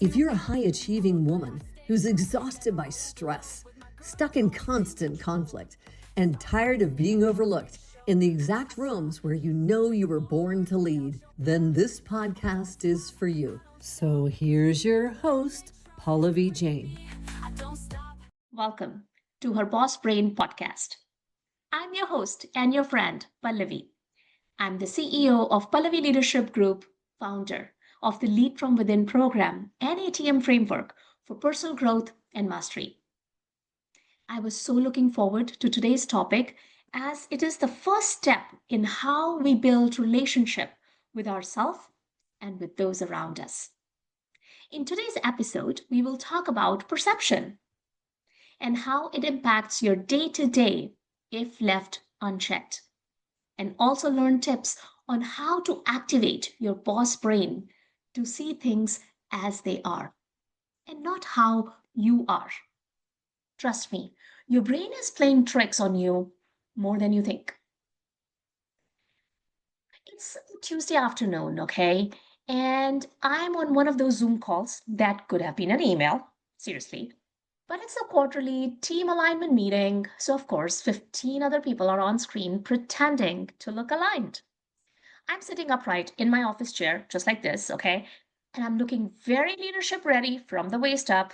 If you're a high-achieving woman who's exhausted by stress, stuck in constant conflict, and tired of being overlooked in the exact rooms where you know you were born to lead, then this podcast is for you. So here's your host, Paula V. Jane. Welcome to her Boss Brain podcast. I'm your host and your friend, Pallavi. I'm the CEO of Pallavi Leadership Group, founder of the Lead from Within program and ATM framework for personal growth and mastery. I was so looking forward to today's topic as it is the first step in how we build relationship with ourselves and with those around us. In today's episode, we will talk about perception and how it impacts your day to day if left unchecked, and also learn tips on how to activate your boss brain to see things as they are and not how you are. Trust me, your brain is playing tricks on you more than you think. It's Tuesday afternoon, okay? And I'm on one of those Zoom calls that could have been an email, seriously. But it's a quarterly team alignment meeting, so of course, 15 other people are on screen pretending to look aligned. I'm sitting upright in my office chair, just like this, okay? And I'm looking very leadership ready from the waist up.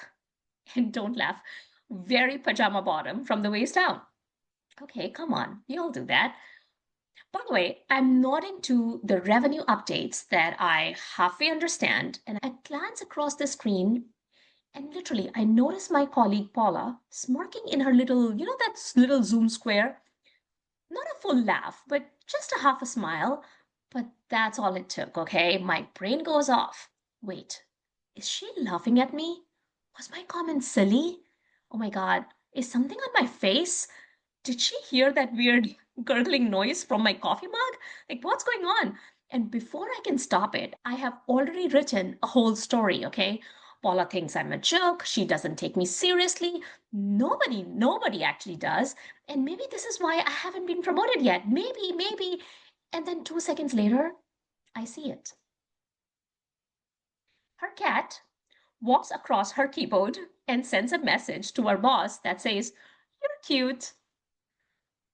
And don't laugh, very pajama bottom from the waist down. Okay, come on, we all do that. By the way, I'm nodding to the revenue updates that I halfway understand, and I glance across the screen and literally I notice my colleague Paula smirking in her little, that little Zoom square. Not a full laugh, but just a half a smile. But that's all it took, okay? My brain goes off. Wait, is she laughing at me? Was my comment silly? Oh my God, is something on my face? Did she hear that weird gurgling noise from my coffee mug? Like, what's going on? And before I can stop it, I have already written a whole story, okay? Paula thinks I'm a joke. She doesn't take me seriously. Nobody actually does. And maybe this is why I haven't been promoted yet. Maybe. And then 2 seconds later, I see it. Her cat walks across her keyboard and sends a message to her boss that says, "You're cute."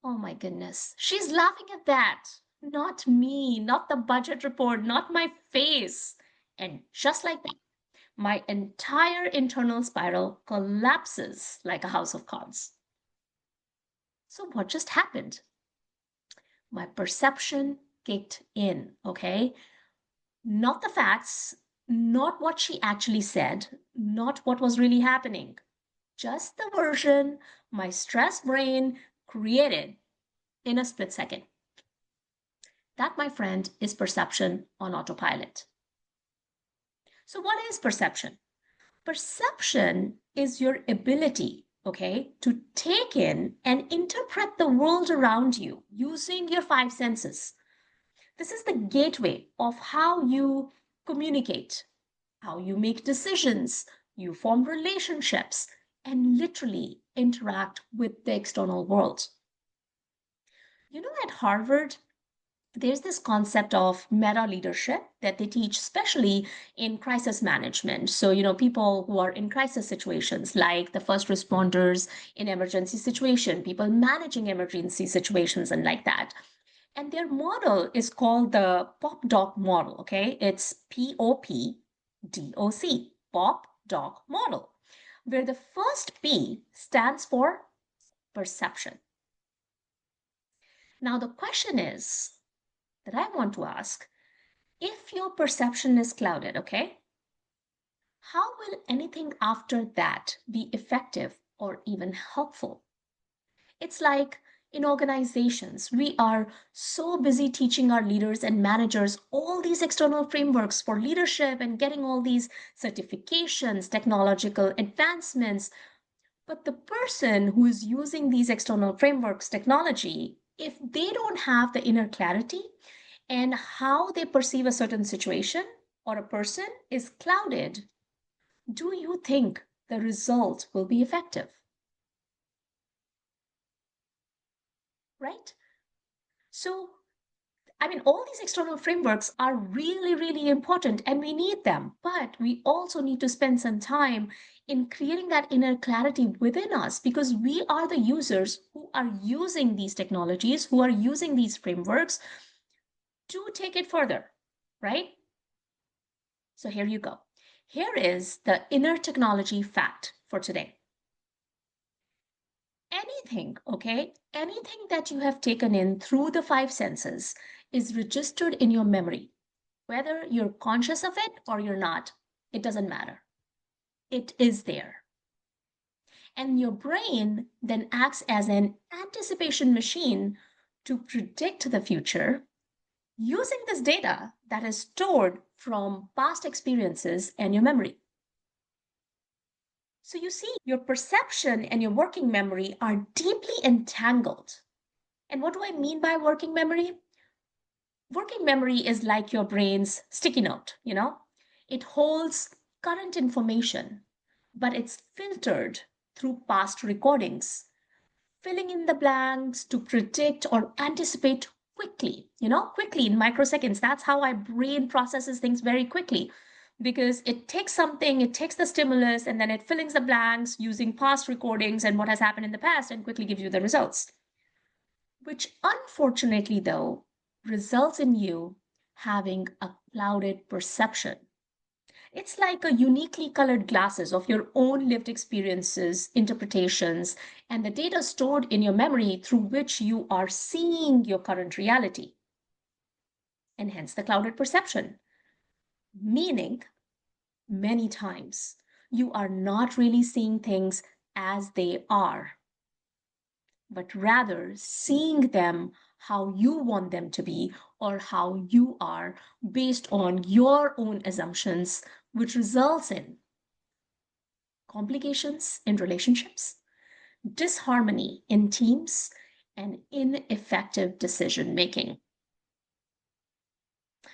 Oh my goodness. She's laughing at that. Not me, not the budget report, not my face. And just like that, my entire internal spiral collapses like a house of cards. So, what just happened? My perception kicked in, okay? Not the facts, not what she actually said, not what was really happening, just the version my stress brain created in a split second. That, my friend, is perception on autopilot. So, what is perception? Perception is your ability, okay, to take in and interpret the world around you using your five senses. This is the gateway of how you communicate, how you make decisions, you form relationships, and literally interact with the external world. At Harvard, there's this concept of meta leadership that they teach, especially in crisis management. So, people who are in crisis situations, like the first responders in emergency situation, people managing emergency situations, and like that. And their model is called the POP-DOC model. Okay, it's POPDOC, POP-DOC model, where the first P stands for perception. Now, the question is that I want to ask, if your perception is clouded, okay, how will anything after that be effective or even helpful? It's like in organizations, we are so busy teaching our leaders and managers all these external frameworks for leadership and getting all these certifications, technological advancements. But the person who is using these external frameworks, technology, if they don't have the inner clarity and how they perceive a certain situation or a person is clouded, do you think the result will be effective? Right? So I mean, all these external frameworks are really, really important and we need them. But we also need to spend some time in creating that inner clarity within us because we are the users who are using these technologies, who are using these frameworks to take it further, right? So here you go. Here is the inner technology fact for today. Anything, okay, anything that you have taken in through the five senses is registered in your memory. Whether you're conscious of it or you're not, it doesn't matter. It is there. And your brain then acts as an anticipation machine to predict the future using this data that is stored from past experiences and your memory. So you see, your perception and your working memory are deeply entangled. And what do I mean by working memory? Working memory is like your brain's sticky note, you know? It holds current information, but it's filtered through past recordings, filling in the blanks to predict or anticipate quickly, quickly in microseconds. That's how our brain processes things very quickly because it takes something, it takes the stimulus, and then it fills the blanks using past recordings and what has happened in the past and quickly gives you the results. Which unfortunately, though, results in you having a clouded perception. It's like a uniquely colored glasses of your own lived experiences, interpretations, and the data stored in your memory through which you are seeing your current reality. And hence the clouded perception. Meaning, many times, you are not really seeing things as they are, but rather seeing them how you want them to be or how you are based on your own assumptions, which results in complications in relationships, disharmony in teams, and ineffective decision making.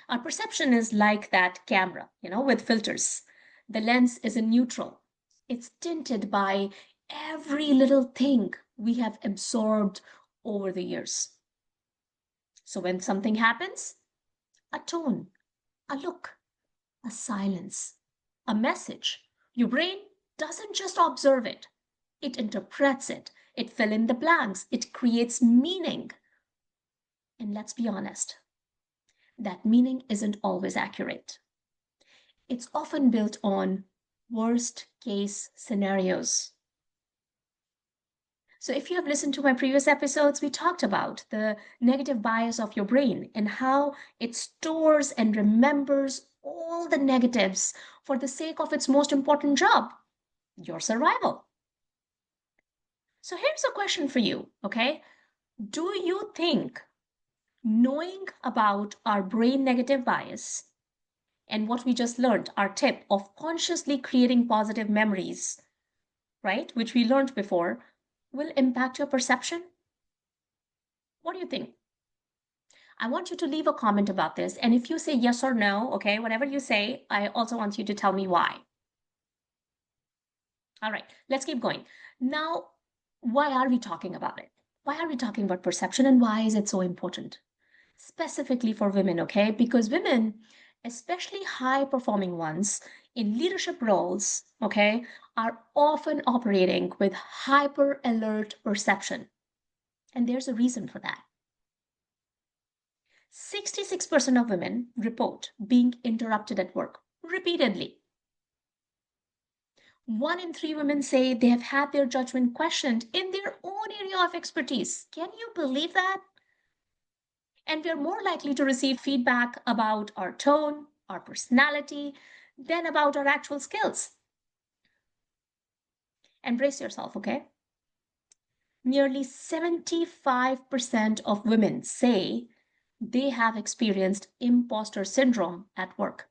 Our perception is like that camera, with filters. The lens is a neutral. It's tinted by every little thing we have absorbed over the years. So when something happens, a tone, a look, a silence, a message, your brain doesn't just observe it, it interprets it, it fills in the blanks, it creates meaning. And let's be honest, that meaning isn't always accurate. It's often built on worst case scenarios. So, if you have listened to my previous episodes, we talked about the negative bias of your brain and how it stores and remembers all the negatives for the sake of its most important job, your survival. So, here's a question for you, okay? Do you think knowing about our brain negative bias and what we just learned, our tip of consciously creating positive memories, right, which we learned before, will impact your perception? What do you think? I want you to leave a comment about this. And if you say yes or no, okay, whatever you say, I also want you to tell me why. All right, let's keep going. Now, why are we talking about it? Why are we talking about perception and why is it so important? Specifically for women, okay? Because women, especially high performing ones in leadership roles, okay, are often operating with hyper alert perception. And there's a reason for that. 66% of women report being interrupted at work repeatedly. 1 in 3 women say they have had their judgment questioned in their own area of expertise. Can you believe that? And we're more likely to receive feedback about our tone, our personality, than about our actual skills. And brace yourself, okay? Nearly 75% of women say they have experienced imposter syndrome at work.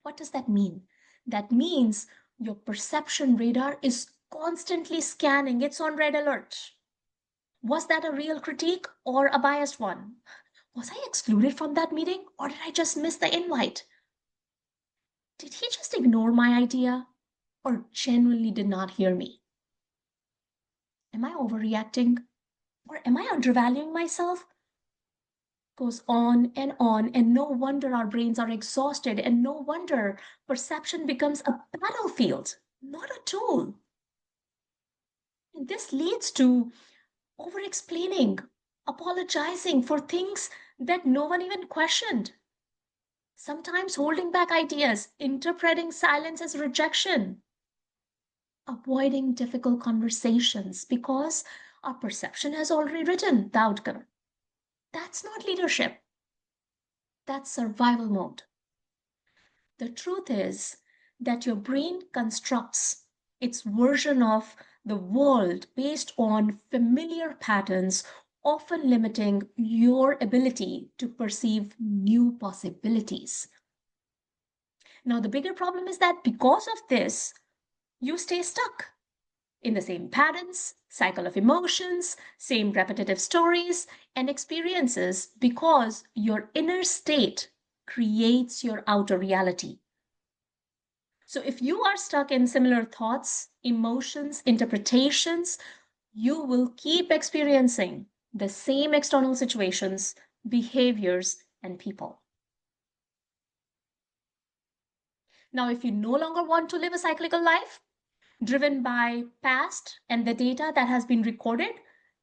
What does that mean? That means your perception radar is constantly scanning, it's on red alert. Was that a real critique or a biased one? Was I excluded from that meeting or did I just miss the invite? Did he just ignore my idea or genuinely did not hear me? Am I overreacting or am I undervaluing myself? Goes on, and no wonder our brains are exhausted, and no wonder perception becomes a battlefield, not a tool. And this leads to over explaining, apologizing for things that no one even questioned, sometimes holding back ideas, interpreting silence as rejection, avoiding difficult conversations because our perception has already written the outcome. That's not leadership, that's survival mode. The truth is that your brain constructs its version of the world based on familiar patterns, often limiting your ability to perceive new possibilities. Now, the bigger problem is that because of this, you stay stuck in the same patterns, cycle of emotions, same repetitive stories and experiences because your inner state creates your outer reality. So if you are stuck in similar thoughts, emotions, interpretations, you will keep experiencing the same external situations, behaviors, and people. Now, if you no longer want to live a cyclical life, driven by past and the data that has been recorded,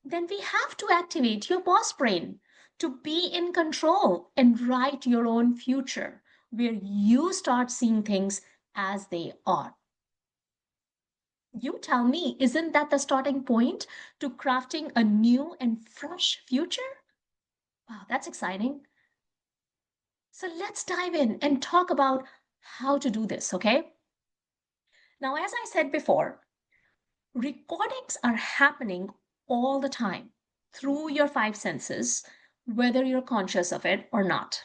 then we have to activate your boss brain to be in control and write your own future where you start seeing things as they are. You tell me, isn't that the starting point to crafting a new and fresh future? Wow, that's exciting. So let's dive in and talk about how to do this, okay? Now, as I said before, recordings are happening all the time through your five senses, whether you're conscious of it or not.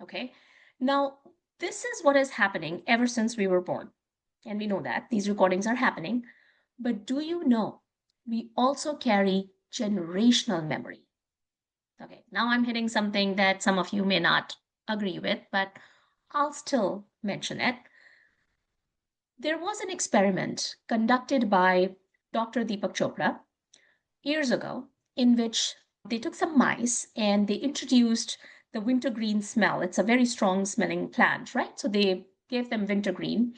Okay. Now, this is what is happening ever since we were born. And we know that these recordings are happening. But do you know we also carry generational memory? Okay. Now I'm hitting something that some of you may not agree with, but I'll still mention it. There was an experiment conducted by Dr. Deepak Chopra years ago in which they took some mice and they introduced the wintergreen smell. It's a very strong smelling plant, right? So they gave them wintergreen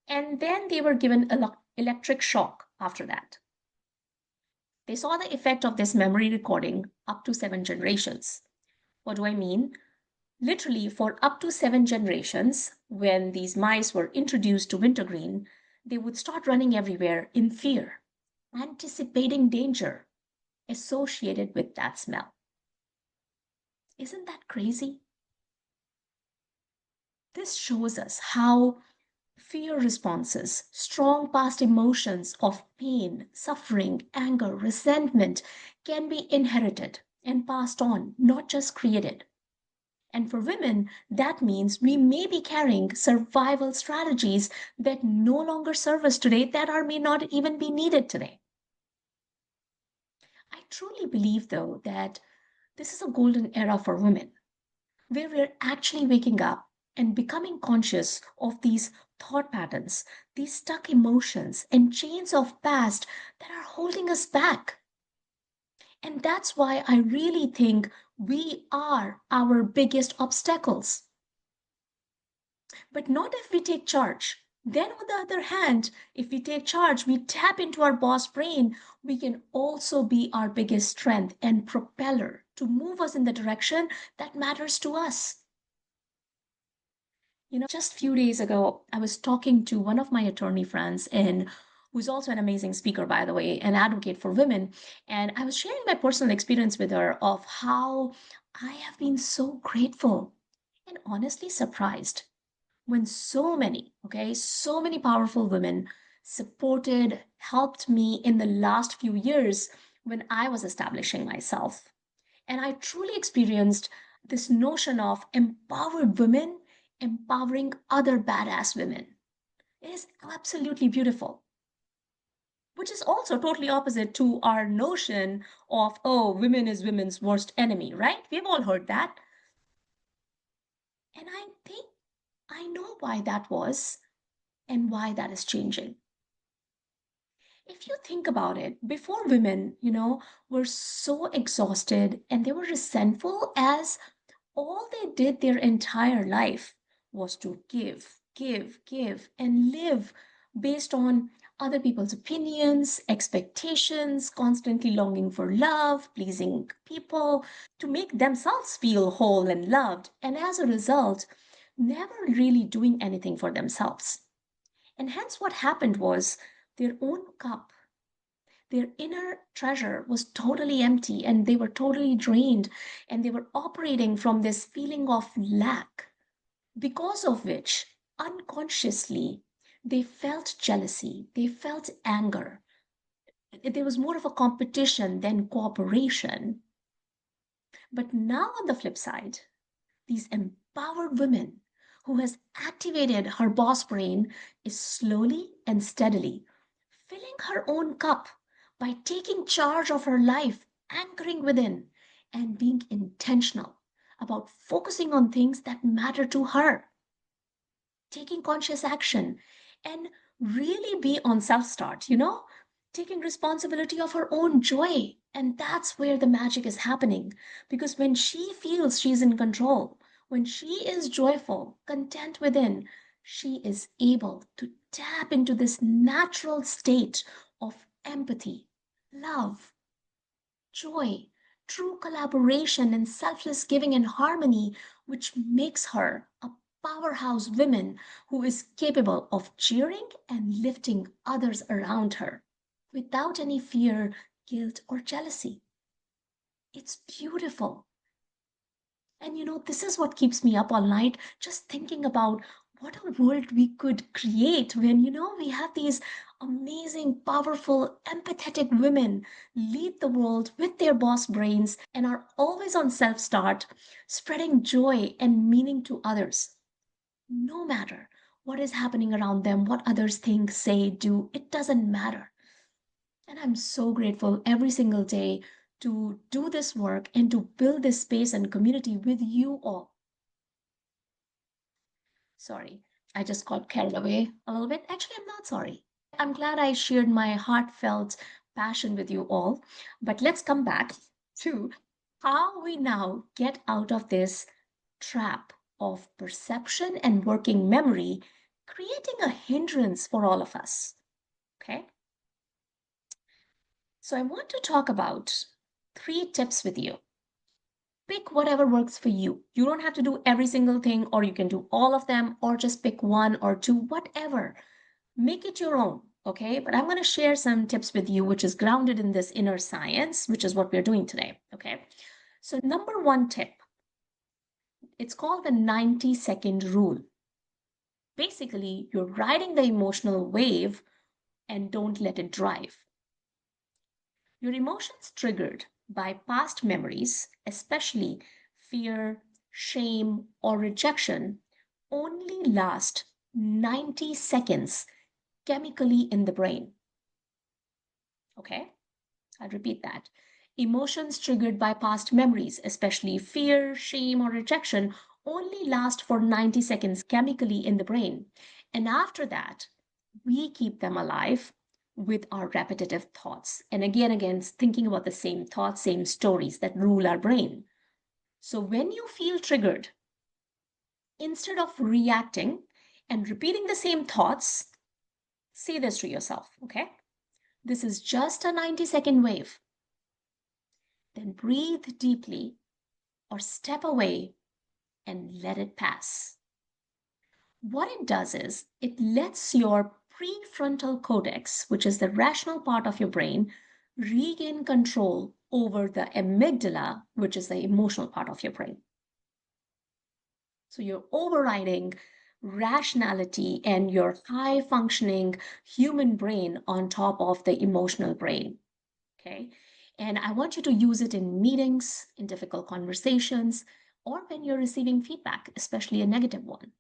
and then they were given electric shock after that. They saw the effect of this memory recording up to 7 generations. What do I mean? Literally, for up to 7 generations, when these mice were introduced to wintergreen, they would start running everywhere in fear, anticipating danger associated with that smell. Isn't that crazy? This shows us how fear responses, strong past emotions of pain, suffering, anger, resentment can be inherited and passed on, not just created. And for women, that means we may be carrying survival strategies that no longer serve us today, that are may not even be needed today. I truly believe, though, that this is a golden era for women where we're actually waking up and becoming conscious of these thought patterns, these stuck emotions and chains of past that are holding us back. And that's why I really think we are our biggest obstacles. But not if we take charge. Then, on the other hand, if we take charge, we tap into our boss brain, we can also be our biggest strength and propeller to move us in the direction that matters to us. Just a few days ago, I was talking to one of my attorney friends, and who's also an amazing speaker, by the way, an advocate for women. And I was sharing my personal experience with her of how I have been so grateful and honestly surprised when so many powerful women supported, helped me in the last few years when I was establishing myself. And I truly experienced this notion of empowered women empowering other badass women. It is absolutely beautiful, which is also totally opposite to our notion of, oh, women is women's worst enemy, right? We've all heard that. And I think I know why that was and why that is changing. If you think about it, before women, were so exhausted and they were resentful as all they did their entire life was to give, give, give, and live based on other people's opinions, expectations, constantly longing for love, pleasing people, to make themselves feel whole and loved, and as a result, never really doing anything for themselves. And hence, what happened was their own cup, their inner treasure was totally empty and they were totally drained and they were operating from this feeling of lack, because of which unconsciously they felt jealousy, they felt anger. There was more of a competition than cooperation. But now, on the flip side, these empowered women who has activated her boss brain is slowly and steadily filling her own cup by taking charge of her life, anchoring within, and being intentional about focusing on things that matter to her, taking conscious action, and really be on self start, taking responsibility of her own joy. And that's where the magic is happening. Because when she feels she's in control, when she is joyful, content within, she is able to tap into this natural state of empathy, love, joy, true collaboration, and selfless giving and harmony, which makes her a powerhouse woman who is capable of cheering and lifting others around her without any fear, guilt, or jealousy. It's beautiful. And this is what keeps me up all night, just thinking about what a world we could create when, we have these amazing, powerful, empathetic women lead the world with their boss brains and are always on self start, spreading joy and meaning to others. No matter what is happening around them, what others think, say, do, it doesn't matter. And I'm so grateful every single day to do this work and to build this space and community with you all. Sorry, I just got carried away a little bit. Actually, I'm not sorry. I'm glad I shared my heartfelt passion with you all. But let's come back to how we now get out of this trap of perception and working memory, creating a hindrance for all of us. Okay? So I want to talk about 3 tips with you. Pick whatever works for you. You don't have to do every single thing, or you can do all of them, or just pick one or two, whatever. Make it your own, okay? But I'm going to share some tips with you, which is grounded in this inner science, which is what we're doing today, okay? So, number 1 tip, it's called the 90-second rule. Basically, you're riding the emotional wave and don't let it drive. Your emotions triggered by past memories, especially fear, shame, or rejection, only last 90 seconds chemically in the brain. Okay? I'll repeat that. Emotions triggered by past memories, especially fear, shame, or rejection, only last for 90 seconds chemically in the brain. And after that, we keep them alive with our repetitive thoughts. And again, thinking about the same thoughts, same stories that rule our brain. So when you feel triggered, instead of reacting and repeating the same thoughts, say this to yourself, okay? This is just a 90-second wave. Then breathe deeply or step away and let it pass. What it does is it lets your prefrontal cortex, which is the rational part of your brain, regain control over the amygdala, which is the emotional part of your brain. So you're overriding rationality and your high functioning human brain on top of the emotional brain. Okay. And I want you to use it in meetings, in difficult conversations, or when you're receiving feedback, especially a negative one.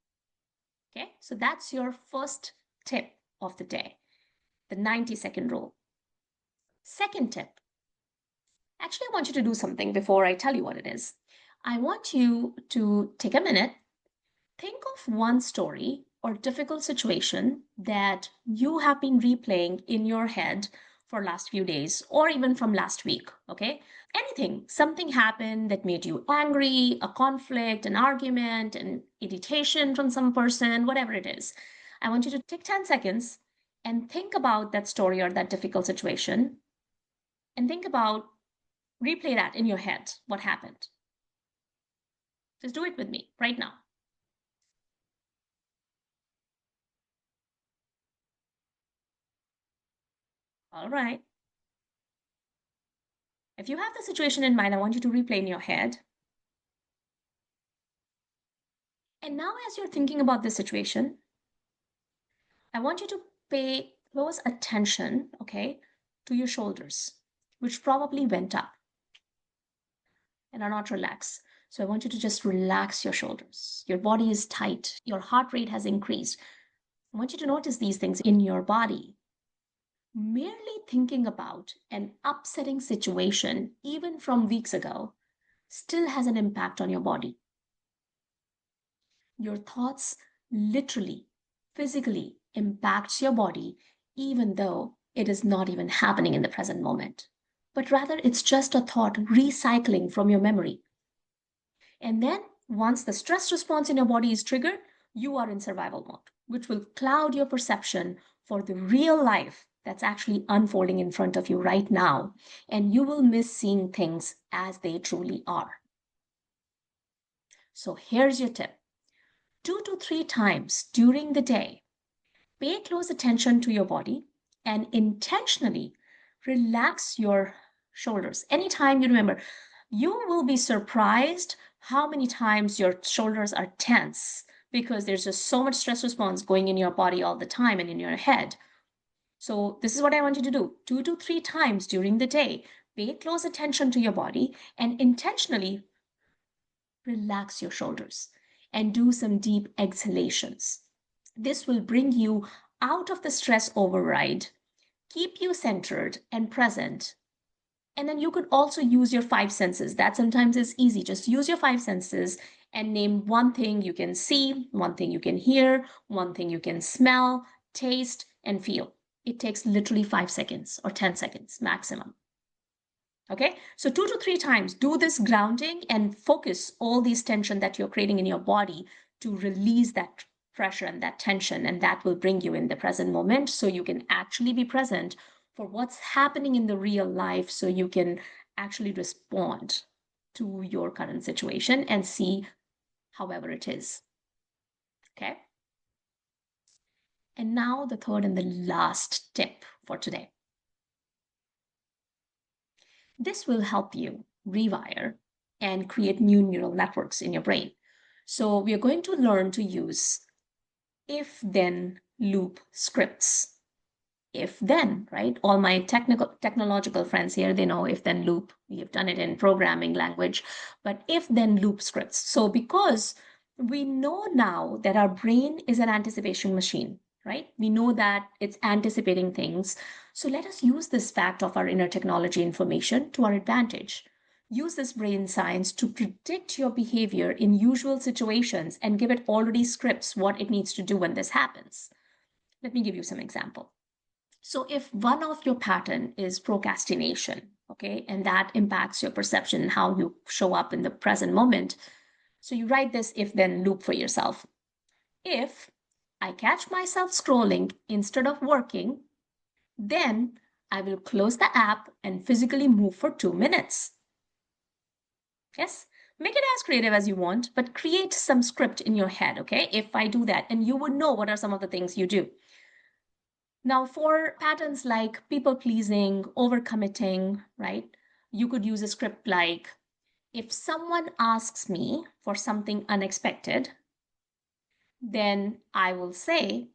Okay. So that's your first tip of the day, the 90-second rule. Second tip, actually, I want you to do something before I tell you what it is. I want you to take a minute, think of one story or difficult situation that you have been replaying in your head for last few days or even from last week, okay? Anything, something happened that made you angry, a conflict, an argument, an irritation from some person, whatever it is. I want you to take 10 seconds and think about that story or that difficult situation and think about, replay that in your head, what happened. Just do it with me right now. All right. If you have the situation in mind, I want you to replay in your head. And now, as you're thinking about this situation, I want you to pay close attention, okay, to your shoulders, which probably went up and are not relaxed. So I want you to just relax your shoulders. Your body is tight. Your heart rate has increased. I want you to notice these things in your body. Merely thinking about an upsetting situation, even from weeks ago, still has an impact on your body. Your thoughts literally, physically impacts your body, even though it is not even happening in the present moment. But rather, it's just a thought recycling from your memory. And then, once the stress response in your body is triggered, you are in survival mode, which will cloud your perception for the real life that's actually unfolding in front of you right now. And you will miss seeing things as they truly are. So, here's your tip: 2 to 3 times during the day, pay close attention to your body and intentionally relax your shoulders. Anytime you remember, you will be surprised how many times your shoulders are tense because there's just so much stress response going in your body all the time and in your head. So, this is what I want you to do: 2 to 3 times during the day, pay close attention to your body and intentionally relax your shoulders and do some deep exhalations. This will bring you out of the stress override, keep you centered and present. And then you could also use your five senses. That sometimes is easy. Just use your five senses and name one thing you can see, one thing you can hear, one thing you can smell, taste, and feel. It takes literally 5 seconds or 10 seconds maximum. Okay, so 2 to 3 times do this grounding and focus all these tension that you're creating in your body to release that pressure and that tension, and that will bring you in the present moment so you can actually be present for what's happening in the real life, so you can actually respond to your current situation and see however it is. Okay, and now the third and the last tip for today. This will help you rewire and create new neural networks in your brain. So we are going to learn to use if then loop scripts. If then, right? All my technological friends here, they know if then loop. We have done it in programming language, but if then loop scripts. So because we know now that our brain is an anticipation machine, right? We know that it's anticipating things. So let us use this fact of our inner technology information to our advantage. Use this brain science to predict your behavior in usual situations and give it already scripts what it needs to do when this happens. Let me give you some example. So if one of your pattern is procrastination, okay, and that impacts your perception and how you show up in the present moment, so you write this if then loop for yourself. If I catch myself scrolling instead of working, then I will close the app and physically move for 2 minutes. Yes, make it as creative as you want, but create some script in your head, okay? If I do that, and you would know what are some of the things you do. Now, for patterns like people pleasing, overcommitting, right? You could use a script like, if someone asks me for something unexpected, then I will say,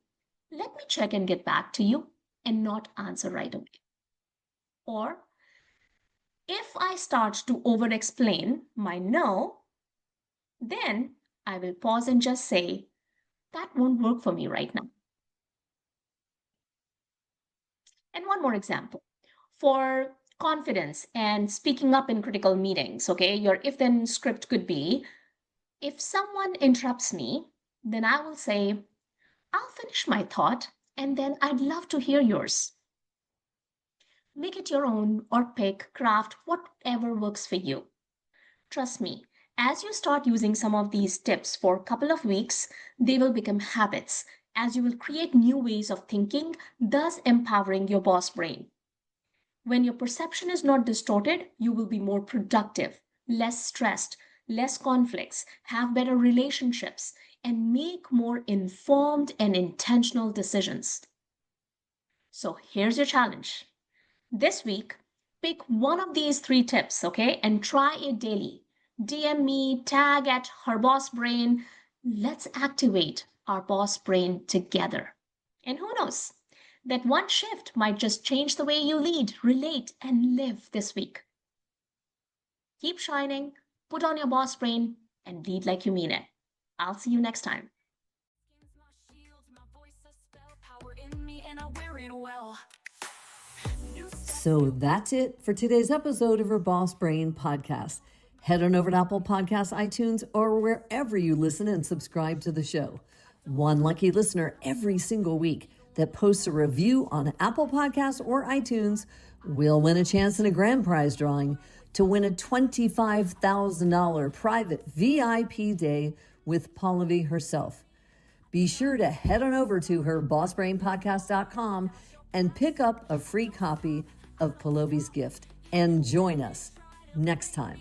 let me check and get back to you, and not answer right away. Or if I start to over explain my no, then I will pause and just say, that won't work for me right now. And one more example. For confidence and speaking up in critical meetings, okay, your if then script could be, if someone interrupts me, then I will say, I'll finish my thought and then I'd love to hear yours. Make it your own or pick, craft, whatever works for you. Trust me, as you start using some of these tips for a couple of weeks, they will become habits as you will create new ways of thinking, thus empowering your boss brain. When your perception is not distorted, you will be more productive, less stressed, less conflicts, have better relationships, and make more informed and intentional decisions. So here's your challenge. This week, pick one of these three tips, okay, and try it daily. DM me, tag at her boss brain. Let's activate our boss brain together. And who knows? That one shift might just change the way you lead, relate, and live this week. Keep shining, put on your boss brain, and lead like you mean it. I'll see you next time. So that's it for today's episode of Her Boss Brain podcast. Head on over to Apple Podcasts, iTunes, or wherever you listen and subscribe to the show. One lucky listener every single week that posts a review on Apple Podcasts or iTunes will win a chance in a grand prize drawing to win a $25,000 private VIP day with Pallavi herself. Be sure to head on over to herbossbrainpodcast.com and pick up a free copy of Pallavi's gift and join us next time.